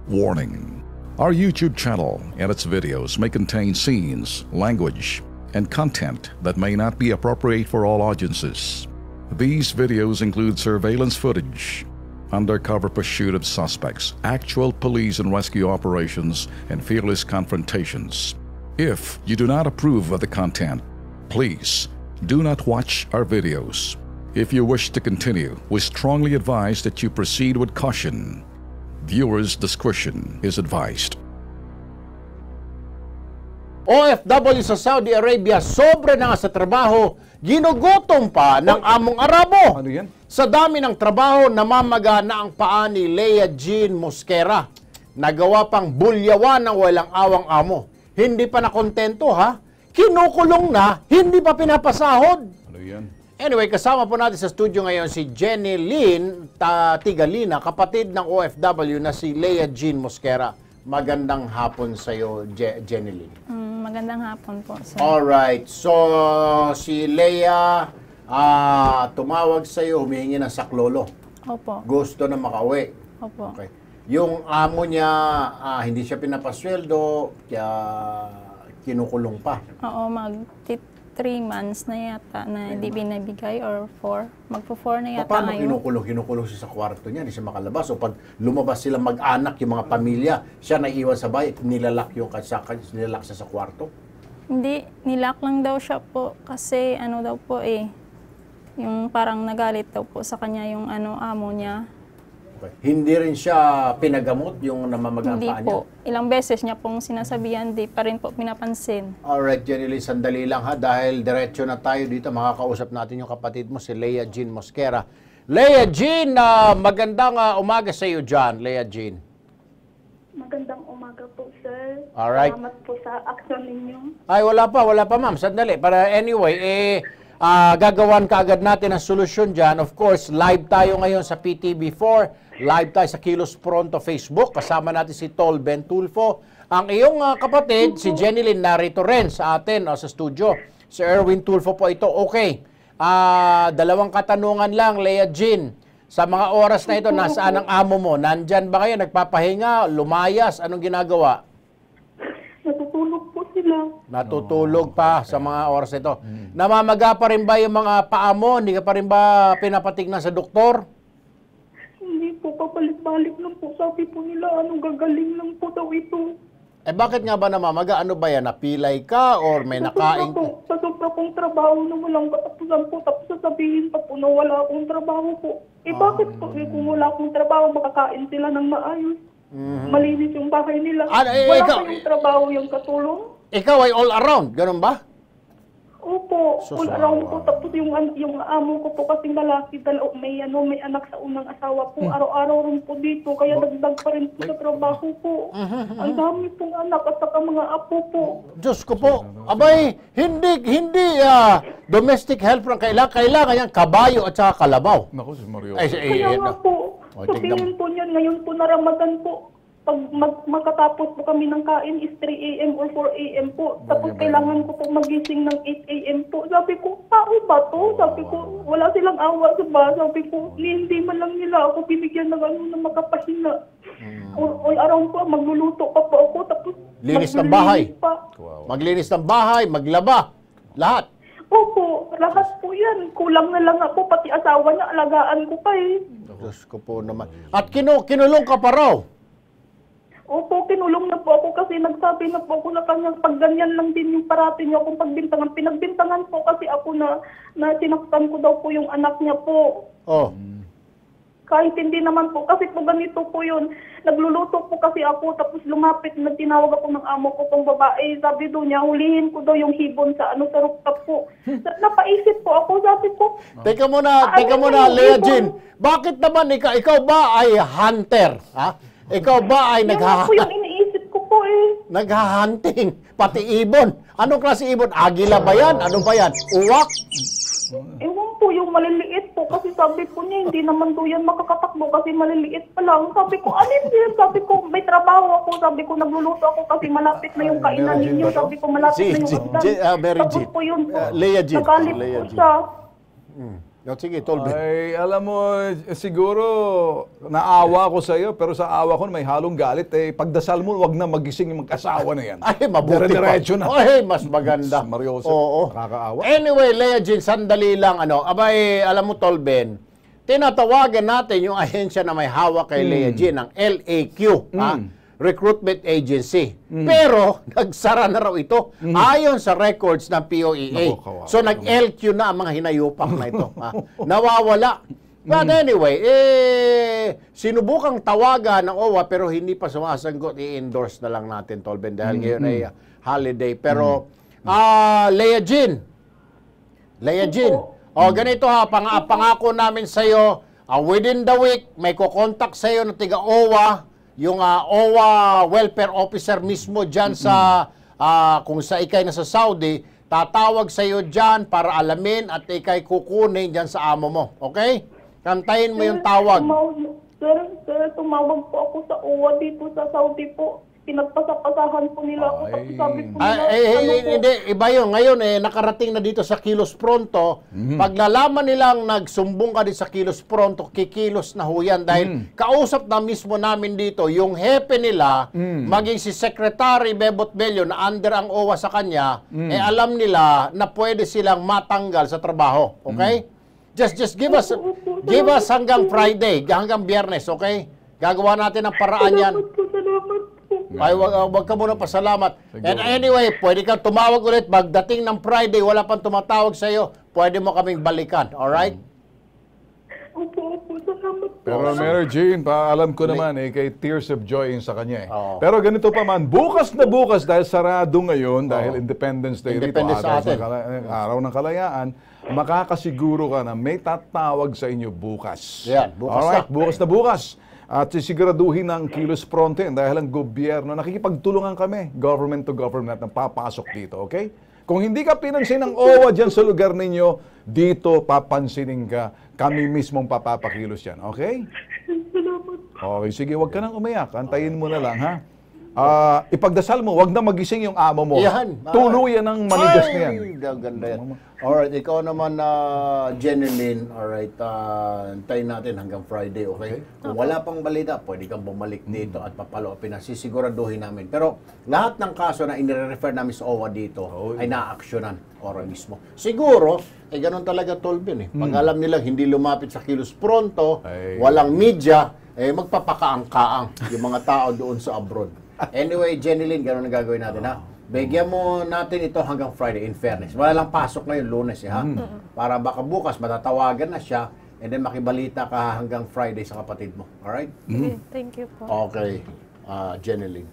Warning. Our YouTube channel and its videos may contain scenes, language, and content that may not be appropriate for all audiences. These videos include surveillance footage, undercover pursuit of suspects, actual police and rescue operations, and fearless confrontations. If you do not approve of the content, please do not watch our videos. If you wish to continue, we strongly advise that you proceed with caution. Viewers' discretion is advised. OFW sa Saudi Arabia, sobra na sa trabaho, ginugutom pa ng among Arabo. Ano yan? Sa dami ng trabaho, namamaga na ang paa ni Leah Jean Mosquera. Nagawa pang bulyawan ng walang awang amo. Hindi pa nakontento ha? Kinukulong na, hindi pa pinapasahod. Ano yan? Anyway, kasama po natin sa studio ngayon si Jenny Lynn Tigalina, kapatid ng OFW na si Leah Jean Mosquera. Magandang hapon sa iyo, Jenny Lynn. Magandang hapon po, sir. Alright, so si Leah tumawag sa iyo, humihingi ng saklolo. Opo. Gusto na makauwi. Opo. Okay. Yung amo niya, hindi siya pinapasweldo, kaya kinukulong pa. Oo, 3 months na yata na hindi binibigay or 4. Magpo-4 na yata Paano ngayon. kinukulong siya sa kwarto niya, hindi siya makalabas. O pag lumabas sila mag-anak, yung mga pamilya, siya naiwan sa bahay, nilalak siya sa kwarto? Hindi, nilak lang daw siya po kasi ano daw po yung parang nagalit daw po sa kanya yung amo niya. Okay. Hindi rin siya pinagamot yung namamaga ang Hindi paa niya? po. Ilang beses niya pong sinasabihan, di pa rin po pinapansin. Alright, Jenny Lee, sandali lang ha, dahil diretso na tayo dito, makakausap natin yung kapatid mo, si Leah Jean Mosquera. Leah Jean, magandang umaga sa iyo dyan, Leah Jean. Magandang umaga po, sir. Alright. Salamat po sa aksyon ninyo. Ay, wala pa ma'am, sandali. Para anyway, gagawan kaagad natin ang solusyon dyan. Of course, live tayo ngayon sa PTV4, live tayo sa Kilos Pronto Facebook. Kasama natin si Tol Ben Tulfo. Ang iyong kapatid, si Jenny Lynn, narito rin sa atin sa studio. Si Erwin Tulfo po ito. Okay. Dalawang katanungan lang, Leah Jean. Sa mga oras na ito, nasaan ang amo mo? Nandyan ba kayo? Nagpapahinga? Lumayas? Anong ginagawa? Natutulog po sila. Natutulog pa sa mga oras na ito. Namamaga pa rin ba yung mga paa mo? Hindi ka pa rin ba pinapatignan sa doktor? Hindi po, papalik-balik lang po. Sabi po nila, gagaling lang po daw ito. Bakit nga ba namamaga? Ano ba yan? Napilay ka or may nakain ka? Sa sobra pong trabaho na walang katapusan po, tapos sasabihin pa po na wala akong trabaho po. Bakit po? Kung wala akong trabaho, makakain sila ng maayos. Malinis yung bahay nila. Wala pa yung trabaho yung katulong. Ikaw ay all around, ganun ba? Opo, all around po. Tapos yung amo ko po kasi lalaki, may anak sa unang asawa po. Araw-araw rin po dito, kaya dagdag pa rin po sa trabaho po. Ang dami pong anak at saka mga apo po. Diyos ko po. Abay, hindi domestic help lang kailangan yan kabayo at saka kalabaw. Naku, si Mario. Kaya nga po, sabihin po niyan, ngayon po na Ramadan po, pag magkatapos po kami ng kain is 3 a.m. or 4 a.m. po. Tapos kailangan ko po magising ng 8 a.m. po. Sabi ko, tao ba to? Sabi ko, wala silang awa sa ba? Sabi ko, hindi man lang nila ako binigyan ng na makapahinga. All around po, magluluto pa po ako. Tapos linis ng bahay. Maglinis ng bahay, maglaba. Lahat. Opo, lahat po yan. Kulang na lang ako, pati asawa niya, alagaan ko pa Diyos ko po naman. At kinulong ka pa raw. Opo, kinulong na po ako kasi nagsabi na po ako sa kanya, pag ganyan lang din yung parati niyo akong pagbintangan. Pinagbintangan po kasi ako na sinaktan ko daw po yung anak niya po. Kahit hindi naman po, kasi po ganito po yun. Nagluluto po kasi ako, tapos lumapit, tinawag ako ng amo ko pong babae. Sabi doon niya, hulihin ko daw yung hibon sa rooftop po. Napaisip po ako, sabi ko. Teka muna, Leah Jean. Bakit naman ikaw ba ay hunter? Ha? Ikaw ba ay Yan po yung iniisip ko po naghahunting, pati ibon. Anong klase ibon? Agila ba yan? Ano ba yan? Uwak? Ewan po, yung maliliit po. Kasi sabi po niya, hindi naman po yan makakatakbo kasi maliliit pa lang. Sabi ko, alin yan? Sabi ko, may trabaho ako. Sabi ko, nagluluto ako kasi malapit na yung kainan ninyo. Sabi ko, malapit na yung hagdan. Mary Tapos Jean. po yun po. Leah Jean. Nagalit po siya. O, sige, Tolben. Ay, alam mo, siguro naawa ko sa iyo, pero sa awa ko may halong galit. Pagdasal mo, wag na magising yung mag-asawa na yan. Ay, mabuti pa. Dire-diretso na. Ay, mas maganda. Mariosep, Oo. nakakaawa. Anyway, Lea Jean, sandali lang. Abay, alam mo, Tolben, tinatawagan natin yung ahensya na may hawak kay Lea Jean, ang LAQ, Recruitment Agency. Pero, nagsara na raw ito ayon sa records ng POEA. Naku, kawawa So, nag-LQ na ang mga hinayupak na ito. Nawawala. But anyway, sinubukang tawagan ng OWA pero hindi pa sumasagot. I-endorse na lang natin, Tolben, dahil ngayon ay holiday. Pero, Lea Jean, ganito ha, pangako namin sa'yo, within the week, may kukontak sa'yo ng tiga OWA, yung OWA welfare officer mismo dyan sa, kung sa ikay na sa Saudi, tatawag sa'yo dyan para alamin at ikay kukunin dyan sa amo mo. Okay? Kantayin mo yung tawag. Sir, tumawag po ako sa OWA dito sa Saudi po. Pinagpasapasahan po nila ako kasi sabi po nila, Hindi, iba yun. Ngayon, nakarating na dito sa Kilos Pronto. Paglalaman nilang nagsumbong ka din sa Kilos Pronto, kikilos na huyan. Dahil kausap na mismo namin dito, yung hepe nila, maging si Secretary Bebot Bello na under ang OWA sa kanya, alam nila na pwede silang matanggal sa trabaho. Okay? Just give us hanggang Friday, hanggang Biyernes, okay? Gagawa natin ang paraan yan. Salamat po. Ay, wag ka muna pasalamat. And anyway, pwede kang tumawag ulit. Pagdating ng Friday, wala pang tumatawag sa iyo, pwede mo kaming balikan. Alright? Opo, salamat po. Pero Mary Jane, alam ko naman kay Tears of Joy yung sa kanya Oo. Pero ganito pa man, bukas na bukas dahil sarado ngayon, dahil Independence Day Independence rito, sa atin. araw ng kalayaan, makakasiguro ka na may tatawag sa inyo bukas. Yan, bukas Alright, na. bukas na bukas. At sisiguraduhin ng Kilos Pronto yan dahil ang gobyerno, nakikipagtulungan kami, government to government, na papasok dito, okay? Kung hindi ka pinansin ng OWA dyan sa lugar ninyo, dito papansinin ka, kami mismong papapakilos yan, okay? Salamat. Okay, sige, wag ka nang umiyak. Antayin mo na lang, ha? Ipagdasal mo, wag na magising yung amo mo. Yan. Tuluyan ng manigas na yan. Ay, ganda yan. Alright, ikaw naman, Jeneline, alright, antayin natin hanggang Friday, okay? Kung wala pang balita, pwede kang bumalik dito at papalo-upin na, sisiguraduhin namin. Pero lahat ng kaso na inire-refer namin sa OWA dito ay na-actionan oras mismo. Siguro, ganun talaga, Tolben, Pag alam nilang hindi lumapit sa Kilos Pronto, walang media, magpapakaang-kaang yung mga tao doon sa abroad. Anyway, Jeneline, ganun ang gagawin natin, ha? Bigyan mo natin ito hanggang Friday, in fairness. Wala lang pasok ngayon, Lunes, ha? Para baka bukas, matatawagan na siya, and then makibalita ka hanggang Friday sa kapatid mo. Alright? Okay, thank you po. Okay, Jeneline.